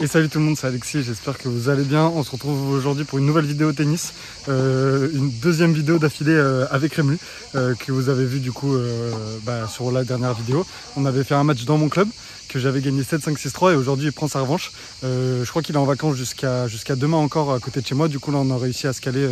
Et salut tout le monde, c'est Alexis, j'espère que vous allez bien. On se retrouve aujourd'hui pour une nouvelle vidéo tennis, une deuxième vidéo d'affilée avec Rému, que vous avez vu du coup sur la dernière vidéo. On avait fait un match dans mon club, que j'avais gagné 7-5-6-3 et aujourd'hui il prend sa revanche. Je crois qu'il est en vacances jusqu'à demain encore à côté de chez moi, du coup là on a réussi à se caler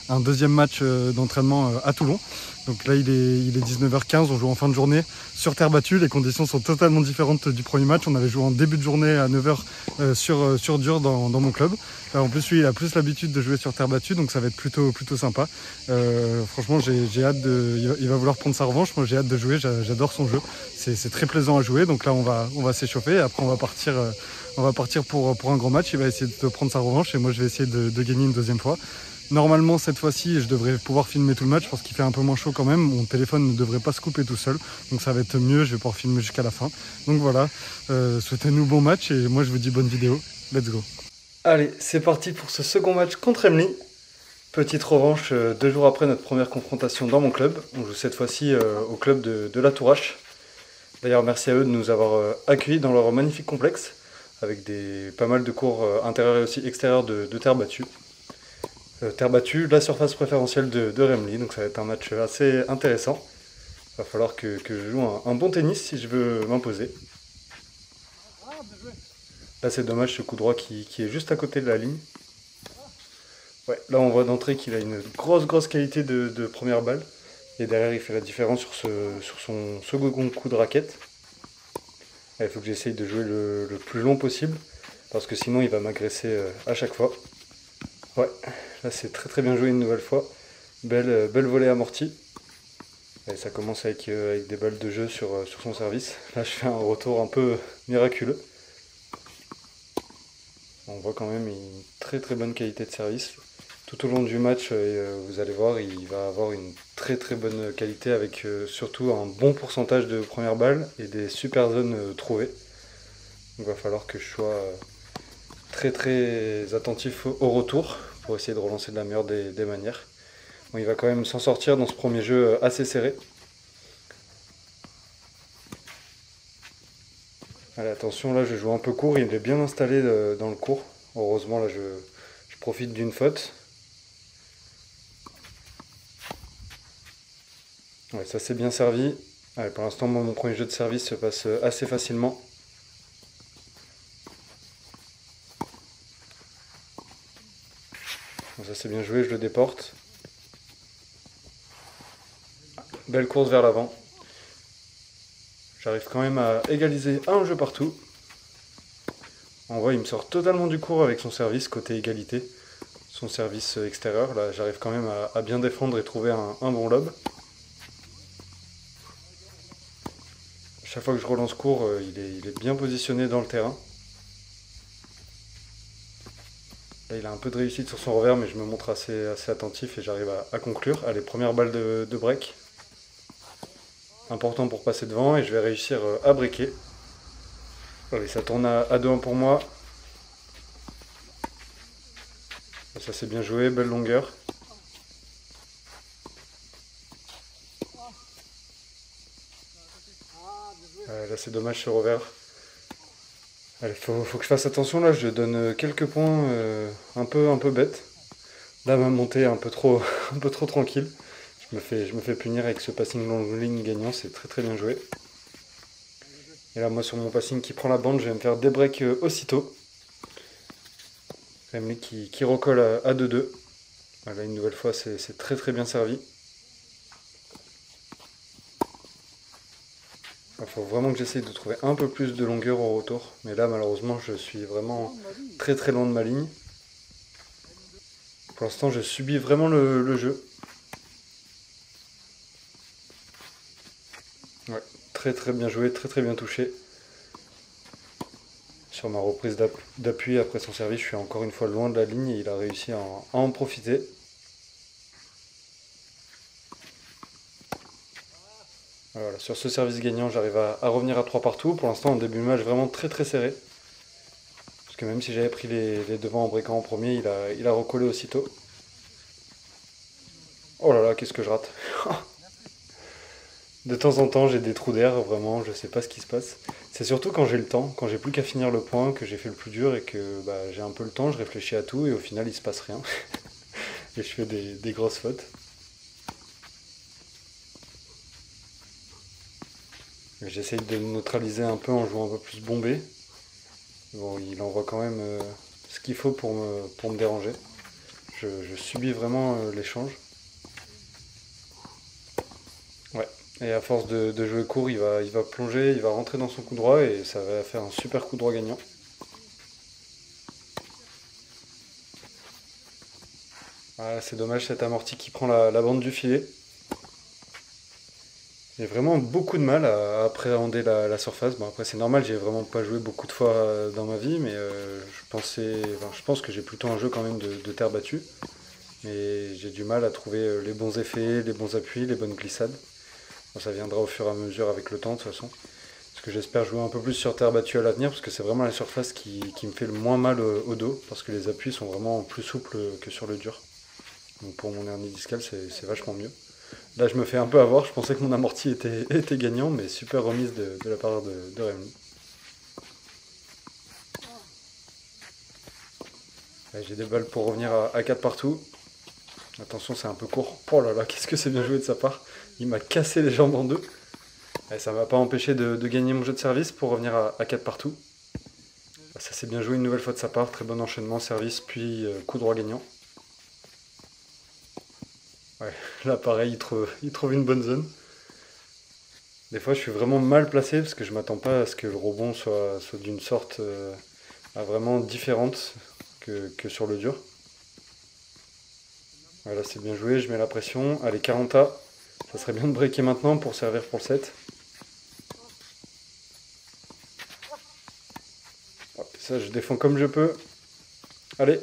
un deuxième match d'entraînement à Toulon. Donc là il est 19h15, on joue en fin de journée sur terre battue, les conditions sont totalement différentes du premier match. On avait joué en début de journée à 9h sur dur dans mon club. En plus lui il a plus l'habitude de jouer sur terre battue, donc ça va être plutôt sympa. Franchement j'ai hâte il va vouloir prendre sa revanche, moi j'ai hâte de jouer, j'adore son jeu, c'est très plaisant à jouer. Donc là on va s'échauffer et après on va partir pour un grand match. Il va essayer de prendre sa revanche et moi je vais essayer de gagner une deuxième fois. Normalement cette fois-ci je devrais pouvoir filmer tout le match parce qu'il fait un peu moins chaud quand même. Mon téléphone ne devrait pas se couper tout seul, donc ça va être mieux, je vais pouvoir filmer jusqu'à la fin. Donc voilà, souhaitez-nous bon match et moi je vous dis bonne vidéo, let's go. Allez, c'est parti pour ce second match contre Emily. Petite revanche 2 jours après notre première confrontation dans mon club. On joue cette fois-ci au club de la Tourache. D'ailleurs merci à eux de nous avoir accueillis dans leur magnifique complexe avec pas mal de cours intérieurs et aussi extérieurs de terre battue. Terre battue, la surface préférentielle de Remly, donc ça va être un match assez intéressant. Il va falloir que je joue un bon tennis si je veux m'imposer. Là c'est dommage ce coup droit qui est juste à côté de la ligne. Ouais, là on voit d'entrée qu'il a une grosse qualité de première balle. Et derrière il fait la différence sur son second coup de raquette. Il faut que j'essaye de jouer le plus long possible, parce que sinon il va m'agresser à chaque fois. Ouais, là c'est très bien joué une nouvelle fois. Belle volée amortie. Et ça commence avec des balles de jeu sur son service. Là je fais un retour un peu miraculeux. On voit quand même une très bonne qualité de service. Tout au long du match, vous allez voir, il va avoir une très bonne qualité avec surtout un bon pourcentage de première balle et des super zones trouvées. Donc il va falloir que je sois très attentif au retour pour essayer de relancer de la meilleure des manières. Bon, il va quand même s'en sortir dans ce premier jeu assez serré. Allez, attention, là je joue un peu court, il est bien installé dans le court. Heureusement là je profite d'une faute. Ouais, ça s'est bien servi. Allez, pour l'instant mon premier jeu de service se passe assez facilement. Bon, ça c'est bien joué, je le déporte. Belle course vers l'avant. J'arrive quand même à égaliser un jeu partout. On voit, il me sort totalement du court avec son service côté égalité. Son service extérieur, là j'arrive quand même à bien défendre et trouver un bon lob. Chaque fois que je relance court, il est bien positionné dans le terrain. Là il a un peu de réussite sur son revers, mais je me montre assez attentif et j'arrive à conclure. Allez, première balle de break. Important pour passer devant et je vais réussir à breaker. Allez, ça tourne à 2-1 pour moi. Ça c'est bien joué, belle longueur. Là c'est dommage ce revers. Allez, faut que je fasse attention là, je donne quelques points un peu bêtes. Là ma montée est un peu trop tranquille. Je me fais punir avec ce passing long ligne gagnant, c'est très bien joué. Et là moi sur mon passing qui prend la bande, je vais me faire des breaks aussitôt. Remly qui recolle à 2-2. Là une nouvelle fois c'est très bien servi. Il faut vraiment que j'essaye de trouver un peu plus de longueur au retour. Mais là malheureusement je suis vraiment très loin de ma ligne. Pour l'instant je subis vraiment le jeu. Ouais, très bien joué, très bien touché. Sur ma reprise d'appui après son service, je suis encore une fois loin de la ligne et il a réussi à en profiter. Voilà, sur ce service gagnant, j'arrive à revenir à 3 partout. Pour l'instant, en début de match, vraiment très serré. Parce que même si j'avais pris les devants en breakant en premier, il a recollé aussitôt. Oh là là, qu'est-ce que je rate. De temps en temps, j'ai des trous d'air, vraiment, je sais pas ce qui se passe. C'est surtout quand j'ai le temps, quand j'ai plus qu'à finir le point, que j'ai fait le plus dur et que bah, j'ai un peu le temps, je réfléchis à tout et au final il se passe rien. Et je fais des grosses fautes. J'essaye de le neutraliser un peu en jouant un peu plus bombé. Bon, il envoie quand même ce qu'il faut pour me déranger. Je subis vraiment l'échange. Ouais. Et à force de jouer court, il va plonger, il va rentrer dans son coup droit et ça va faire un super coup droit gagnant. Ah, c'est dommage cette amorti qui prend la bande du filet. J'ai vraiment beaucoup de mal à appréhender la surface. Bon après c'est normal, j'ai vraiment pas joué beaucoup de fois dans ma vie, mais je pense que j'ai plutôt un jeu quand même de terre battue. Mais j'ai du mal à trouver les bons effets, les bons appuis, les bonnes glissades. Bon, ça viendra au fur et à mesure avec le temps de toute façon. Parce que j'espère jouer un peu plus sur terre battue à l'avenir, parce que c'est vraiment la surface qui me fait le moins mal au dos, parce que les appuis sont vraiment plus souples que sur le dur. Donc pour mon hernie discale, c'est vachement mieux. Là, je me fais un peu avoir. Je pensais que mon amorti était gagnant, mais super remise de la part de Rémi. J'ai des balles pour revenir à 4 partout. Attention, c'est un peu court. Oh là là, qu'est-ce que c'est bien joué de sa part. Il m'a cassé les jambes en deux. Et ça ne m'a pas empêché de gagner mon jeu de service pour revenir à 4 partout. Ça s'est bien joué une nouvelle fois de sa part. Très bon enchaînement, service, puis coup droit gagnant. Ouais, là pareil, il trouve une bonne zone. Des fois, je suis vraiment mal placé parce que je m'attends pas à ce que le rebond soit d'une sorte vraiment différente que sur le dur. Voilà, c'est bien joué, je mets la pression. Allez, 40A. Ça serait bien de breaker maintenant pour servir pour le set. Hop, ça, je défends comme je peux. Allez.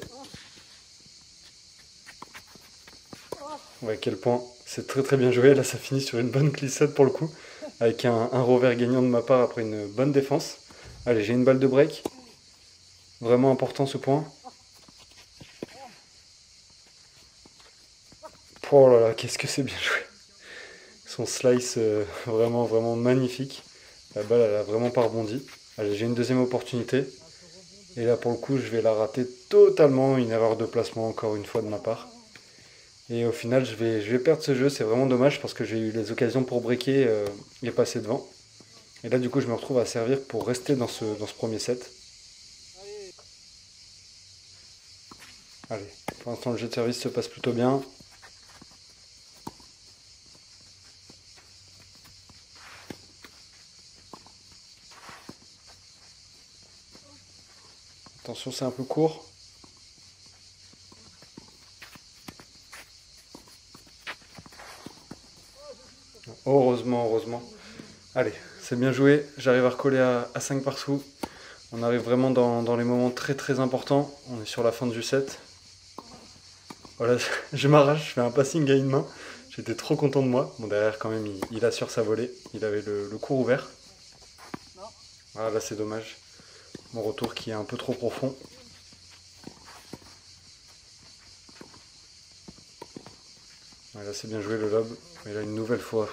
Ouais, quel point. C'est très très bien joué. Là, ça finit sur une bonne glissade pour le coup. Avec un revers gagnant de ma part après une bonne défense. Allez, j'ai une balle de break. Vraiment important ce point. Oh là là, qu'est-ce que c'est bien joué. Son slice vraiment vraiment magnifique. La balle elle a vraiment pas rebondi. Allez, j'ai une deuxième opportunité. Et là pour le coup je vais la rater totalement. Une erreur de placement encore une fois de ma part. Et au final je vais perdre ce jeu. C'est vraiment dommage parce que j'ai eu les occasions pour breaker et passer devant. Et là du coup je me retrouve à servir pour rester dans ce premier set. Allez, pour l'instant le jeu de service se passe plutôt bien. Attention, c'est un peu court. Heureusement, heureusement. Allez, c'est bien joué. J'arrive à recoller à 5 partout. On arrive vraiment dans les moments très très importants. On est sur la fin du set. Voilà, je m'arrache, je fais un passing à une main. J'étais trop content de moi. Bon, derrière, quand même, il assure sa volée. Il avait le court ouvert. Ah, là, c'est dommage. Mon retour qui est un peu trop profond. Ouais, là, c'est bien joué le lob. Mais là, une nouvelle fois,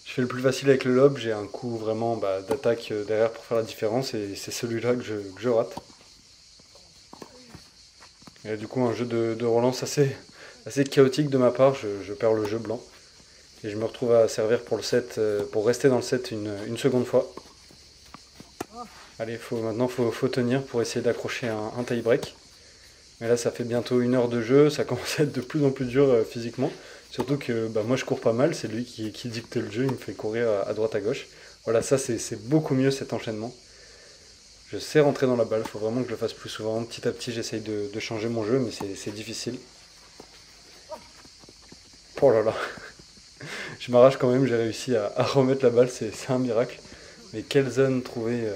je fais le plus facile avec le lob. J'ai un coup vraiment d'attaque derrière pour faire la différence. Et c'est celui-là que je rate. Et là, du coup, un jeu de relance assez chaotique de ma part. Je perds le jeu blanc. Et je me retrouve à servir pour le set, pour rester dans le set une seconde fois. Allez, maintenant faut tenir pour essayer d'accrocher un tie break. Mais là, ça fait bientôt 1 heure de jeu, ça commence à être de plus en plus dur physiquement. Surtout que moi je cours pas mal, c'est lui qui dicte le jeu, il me fait courir à droite à gauche. Voilà, ça c'est beaucoup mieux cet enchaînement. Je sais rentrer dans la balle, il faut vraiment que je le fasse plus souvent. Petit à petit, j'essaye de changer mon jeu, mais c'est difficile. Oh là là, je m'arrache quand même, j'ai réussi à remettre la balle, c'est un miracle. Mais quelle zone trouver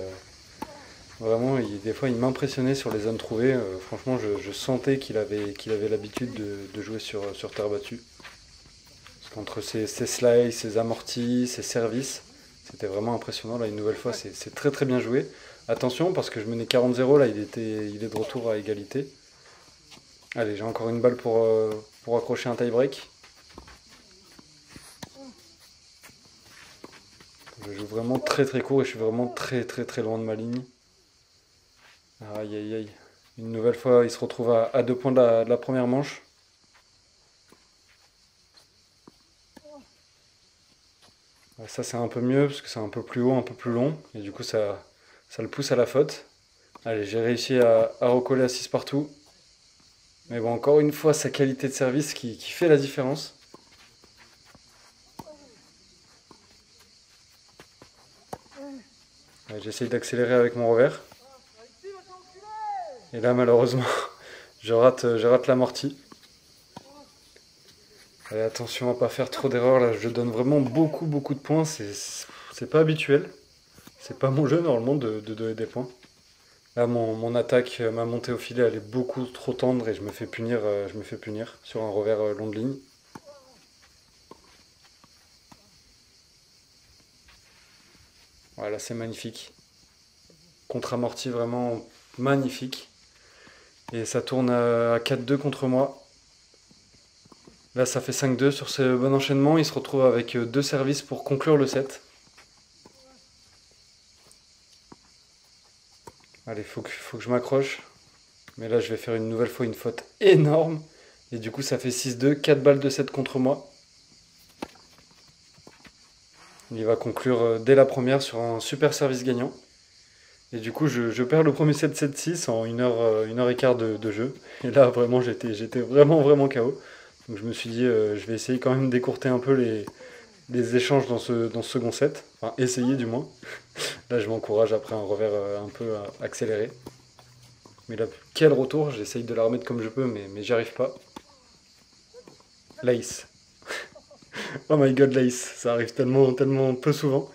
vraiment, des fois, il m'impressionnait sur les zones trouvées. Franchement, je sentais qu'il avait l'habitude de jouer sur terre battue. Parce qu'entre ses slides, ses amortis, ses services, c'était vraiment impressionnant. Là, une nouvelle fois, c'est très très bien joué. Attention, parce que je menais 40-0, là, il est de retour à égalité. Allez, j'ai encore une balle pour accrocher un tie-break. Je joue vraiment très court et je suis vraiment très loin de ma ligne. Aïe aïe aïe. Une nouvelle fois, il se retrouve à 2 points de la première manche. Ouais, ça c'est un peu mieux parce que c'est un peu plus haut, un peu plus long. Et du coup ça le pousse à la faute. Allez, j'ai réussi à recoller à 6 partout. Mais bon, encore une fois, sa qualité de service qui fait la différence. Ouais, j'essaye d'accélérer avec mon revers. Et là, malheureusement, je rate l'amorti. Allez, attention à pas faire trop d'erreurs. Là, je donne vraiment beaucoup de points. C'est pas habituel. C'est pas mon jeu, normalement, de donner des points. Là, mon attaque, ma montée au filet, elle est beaucoup trop tendre et je me fais punir sur un revers long de ligne. Voilà, c'est magnifique. Contre-amorti vraiment magnifique. Et ça tourne à 4-2 contre moi. Là, ça fait 5-2 sur ce bon enchaînement. Il se retrouve avec 2 services pour conclure le set. Allez, faut que je m'accroche. Mais là, je vais faire une nouvelle fois une faute énorme. Et du coup, ça fait 6-2, 4 balles de 7 contre moi. Il va conclure dès la première sur un super service gagnant. Et du coup, je perds le premier set 7-6 en 1 heure et quart de jeu. Et là, vraiment, j'étais vraiment KO. Donc je me suis dit, je vais essayer quand même d'écourter un peu les échanges dans ce second set. Enfin, essayer du moins. Là, je m'encourage après un revers un peu accéléré. Mais là, quel retour! J'essaye de la remettre comme je peux, mais j'y arrive pas. L'ace. Oh my god, l'ace. Ça arrive tellement peu souvent.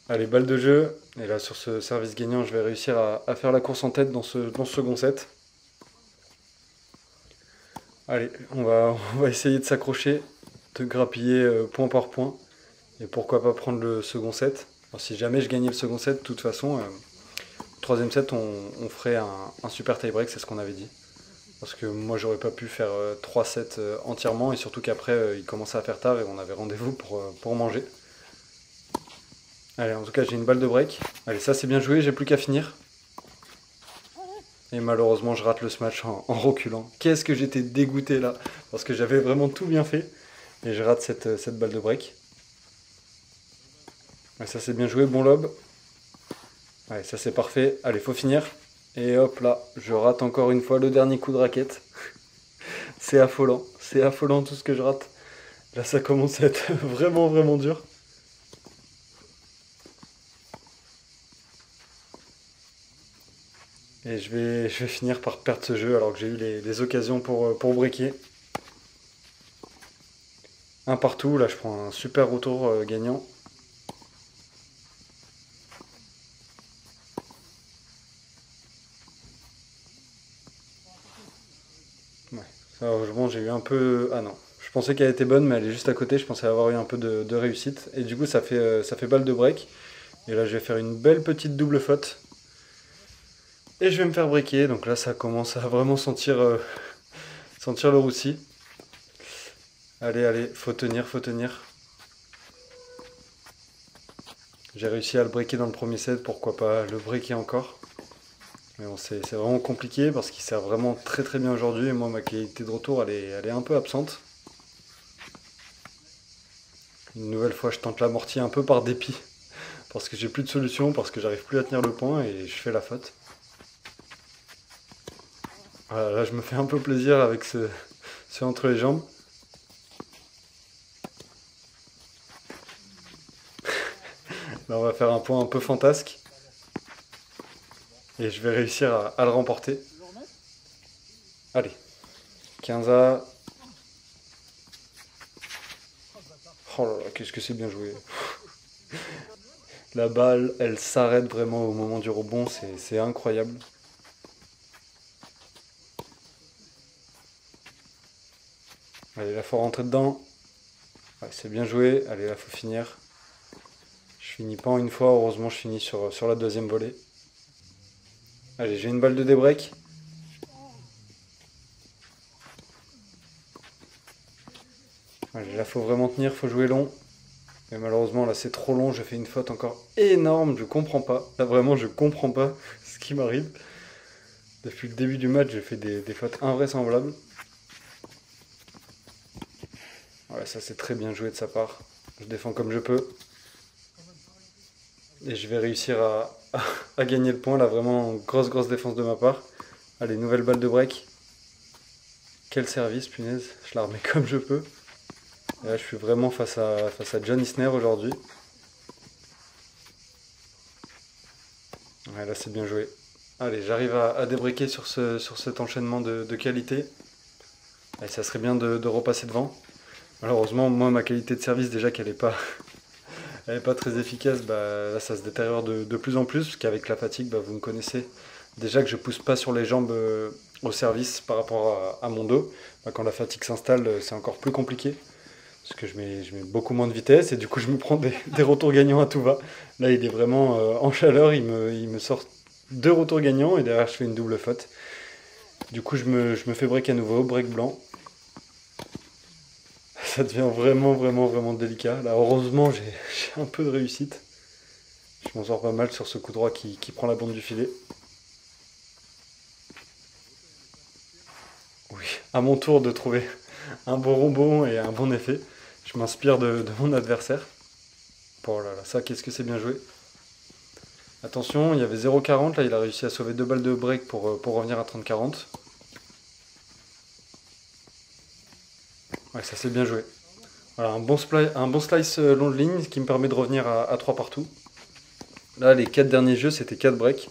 Allez, balle de jeu. Et là, sur ce service gagnant, je vais réussir à faire la course en tête dans ce second set. Allez, on va essayer de s'accrocher, de grappiller point par point. Et pourquoi pas prendre le second set. Alors, si jamais je gagnais le second set, de toute façon, troisième set, on ferait un super tie-break, c'est ce qu'on avait dit. Parce que moi, j'aurais pas pu faire 3 sets entièrement. Et surtout qu'après, il commençait à faire tard et on avait rendez-vous pour manger. Allez, en tout cas, j'ai une balle de break. Allez, ça c'est bien joué, j'ai plus qu'à finir. Et malheureusement, je rate le smash en reculant. Qu'est-ce que j'étais dégoûté là, parce que j'avais vraiment tout bien fait. Et je rate cette balle de break. Et ça c'est bien joué, bon lob. Allez, ça c'est parfait. Allez, faut finir. Et hop là, je rate encore une fois le dernier coup de raquette. C'est affolant tout ce que je rate. Là ça commence à être vraiment dur. Et je vais finir par perdre ce jeu alors que j'ai eu les occasions pour breaker. Un partout, là je prends un super retour gagnant. Ouais, ça, heureusement j'ai eu un peu... Ah non, je pensais qu'elle était bonne mais elle est juste à côté, je pensais avoir eu un peu de réussite. Et du coup ça fait balle de break. Et là je vais faire une belle petite double faute. Et je vais me faire breaker, donc là ça commence à vraiment sentir le roussi. Allez, faut tenir. J'ai réussi à le breaker dans le premier set, pourquoi pas le breaker encore. Mais bon, c'est vraiment compliqué parce qu'il sert vraiment très bien aujourd'hui. Et moi, ma qualité de retour, elle est un peu absente. Une nouvelle fois, je tente l'amorti un peu par dépit. Parce que j'ai plus de solution, parce que j'arrive plus à tenir le point et je fais la faute. Voilà, là, je me fais un peu plaisir avec ce entre les jambes. Là, on va faire un point un peu fantasque. Et je vais réussir à le remporter. Allez, 15A. Oh là là, qu'est-ce que c'est bien joué. La balle, elle s'arrête vraiment au moment du rebond, c'est incroyable. Allez, là, faut rentrer dedans. Ouais, c'est bien joué. Allez, là, faut finir. Je finis pas en une fois, heureusement, je finis sur la deuxième volée. Allez, j'ai une balle de débreak. Allez, là, faut vraiment tenir, faut jouer long. Mais malheureusement, là, c'est trop long. J'ai fait une faute encore énorme. Je comprends pas. Là, vraiment, je comprends pas ce qui m'arrive. Depuis le début du match, j'ai fait des fautes invraisemblables. Ouais, ça, c'est très bien joué de sa part. Je défends comme je peux. Et je vais réussir à gagner le point. Là, vraiment, grosse défense de ma part. Allez, nouvelle balle de break. Quel service, punaise. Je la remets comme je peux. Et là, je suis vraiment face à John Isner aujourd'hui. Ouais, là, c'est bien joué. Allez, j'arrive à débriquer sur cet enchaînement de qualité. Et ça serait bien de repasser devant. Malheureusement, moi, ma qualité de service, déjà qu'elle n'est pas, elle est pas très efficace, bah, là, ça se détériore de plus en plus. Parce qu'avec la fatigue, bah, vous me connaissez. Déjà que je pousse pas sur les jambes au service par rapport à mon dos. Bah, quand la fatigue s'installe, c'est encore plus compliqué. Parce que je mets beaucoup moins de vitesse et du coup je me prends des retours gagnants à tout va. Là il est vraiment en chaleur, il me sort 2 retours gagnants et derrière je fais une double faute. Du coup je me fais break à nouveau, break blanc. Ça devient vraiment délicat. Là heureusement j'ai un peu de réussite. Je m'en sors pas mal sur ce coup droit qui prend la bande du filet. Oui, à mon tour de trouver un bon rebond et un bon effet. Je m'inspire de mon adversaire. Oh là là, ça, qu'est-ce que c'est bien joué. Attention, il y avait 0,40, là il a réussi à sauver 2 balles de break pour revenir à 30-40. Ouais, ça c'est bien joué. Voilà, un bon slice long de ligne qui me permet de revenir à 3 partout. Là, les 4 derniers jeux, c'était 4 breaks.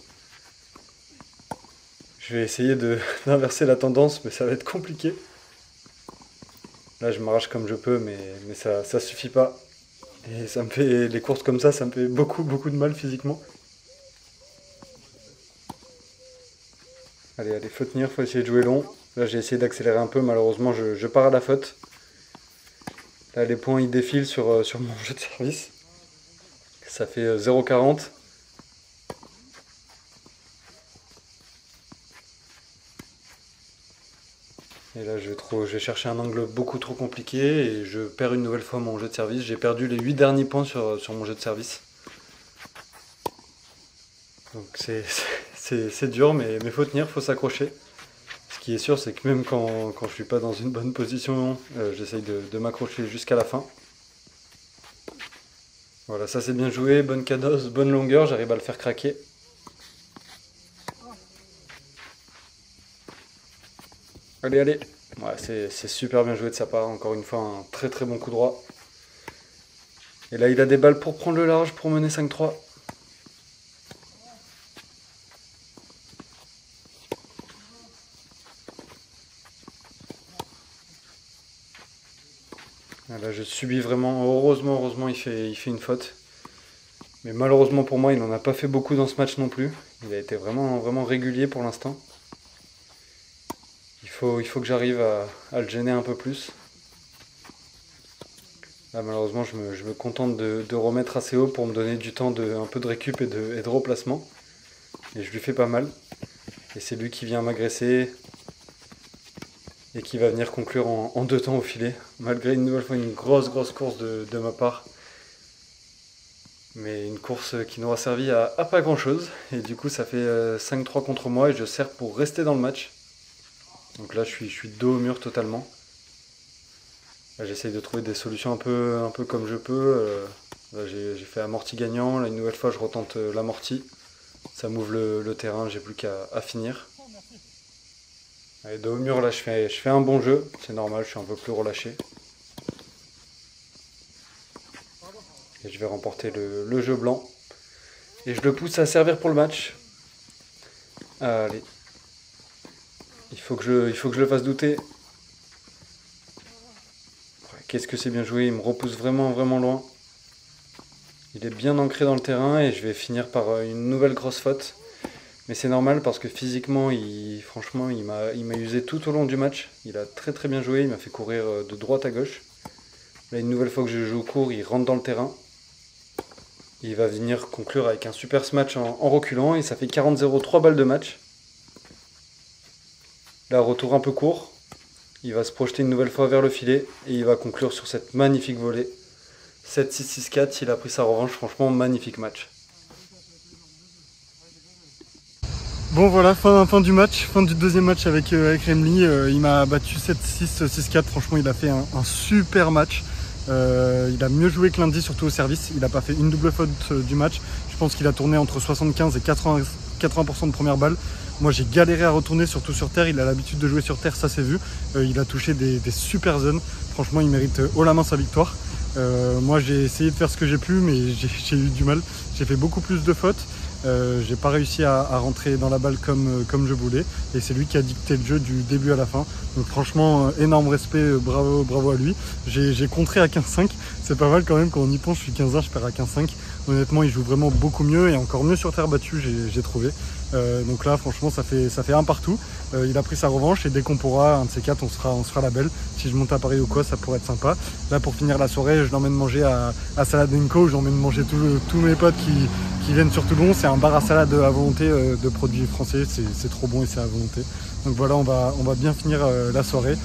Je vais essayer d'inverser la tendance, mais ça va être compliqué. Là, je m'arrache comme je peux, mais ça suffit pas. Et ça me fait, les courses comme ça me fait beaucoup de mal physiquement. Allez, faut tenir, faut essayer de jouer long. Là, j'ai essayé d'accélérer un peu, malheureusement, je pars à la faute. Là, les points, ils défilent sur mon jeu de service. Ça fait 0,40. Et là, je vais chercher un angle beaucoup trop compliqué et je perds une nouvelle fois mon jeu de service. J'ai perdu les 8 derniers points sur mon jeu de service. Donc c'est dur, mais faut tenir, faut s'accrocher. Ce qui est sûr, c'est que même quand je suis pas dans une bonne position, j'essaye de m'accrocher jusqu'à la fin. Voilà, ça c'est bien joué, bonne cadence, bonne longueur, j'arrive à le faire craquer. Allez. Ouais, c'est super bien joué de sa part, encore une fois, un très bon coup droit. Et là, il a des balles pour prendre le large, pour mener 5-3. Là, je subis vraiment. Heureusement, il fait une faute. Mais malheureusement pour moi, il n'en a pas fait beaucoup dans ce match non plus. Il a été vraiment régulier pour l'instant. Il faut que j'arrive à le gêner un peu plus. Là, malheureusement, je me contente de remettre assez haut pour me donner du temps un peu de récup et de replacement. Et je lui fais pas mal. Et c'est lui qui vient m'agresser et qui va venir conclure en 2 temps au filet. Malgré une nouvelle fois une grosse course de ma part. Mais une course qui n'aura servi à pas grand chose. Et du coup ça fait 5-3 contre moi et je sers pour rester dans le match. Donc là je suis dos au mur totalement. Là j'essaye de trouver des solutions un peu comme je peux. Là j'ai fait amorti gagnant. Là une nouvelle fois je retente l'amorti. Ça m'ouvre le terrain, j'ai plus qu'à finir. Allez, dos au mur là je fais un bon jeu. C'est normal, je suis un peu plus relâché. Et je vais remporter le jeu blanc. Et je le pousse à servir pour le match. Allez. Il faut que je le fasse douter. Qu'est-ce que c'est bien joué. Il me repousse vraiment loin. Il est bien ancré dans le terrain et je vais finir par une nouvelle grosse faute. Mais c'est normal parce que physiquement, franchement, il m'a usé tout au long du match. Il a très bien joué. Il m'a fait courir de droite à gauche. Là, une nouvelle fois que je joue court, il rentre dans le terrain. Il va venir conclure avec un super smash en reculant et ça fait 40-0, 3 balles de match. Là, retour un peu court. Il va se projeter une nouvelle fois vers le filet et il va conclure sur cette magnifique volée. 7-6, 6-4, il a pris sa revanche, franchement magnifique match. Bon voilà, fin du match, fin du deuxième match avec Remli. Il m'a battu 7-6, 6-4, franchement il a fait un super match. Il a mieux joué que lundi, surtout au service. Il n'a pas fait une double faute du match. Je pense qu'il a tourné entre 75 et 80% de première balle. Moi j'ai galéré à retourner, surtout sur terre. Il a l'habitude de jouer sur terre, ça s'est vu. Il a touché des super zones. Franchement il mérite haut la main sa victoire. Moi j'ai essayé de faire ce que j'ai pu, mais j'ai eu du mal. J'ai fait beaucoup plus de fautes. J'ai pas réussi à rentrer dans la balle comme je voulais, et c'est lui qui a dicté le jeu du début à la fin. Donc franchement énorme respect, bravo à lui. J'ai contré à 15-5, c'est pas mal quand même. Quand on y pense, je suis 15-1, je perds à 15-5. Honnêtement il joue vraiment beaucoup mieux, et encore mieux sur terre battue, j'ai trouvé. Donc là franchement ça fait un partout. Il a pris sa revanche, et dès qu'on pourra, un de ces quatre, on se fera la belle. Si je monte à Paris ou quoi, ça pourrait être sympa. Là pour finir la soirée, je l'emmène manger à Salade & Co. J'emmène manger tous mes potes qui viennent sur Toulon. C'est un bar à salade à volonté de produits français, c'est trop bon et c'est à volonté. Donc voilà, on va bien finir la soirée.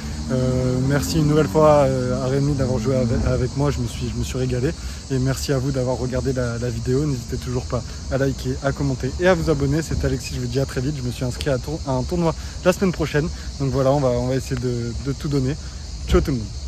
Merci une nouvelle fois à Rémi d'avoir joué avec moi, je me suis régalé. Et merci à vous d'avoir regardé la vidéo. N'hésitez toujours pas à liker, à commenter et à vous abonner. C'est Alexis, je vous dis à très vite. Je me suis inscrit à un tournoi la semaine prochaine. Donc voilà, on va essayer de tout donner. Ciao tout le monde.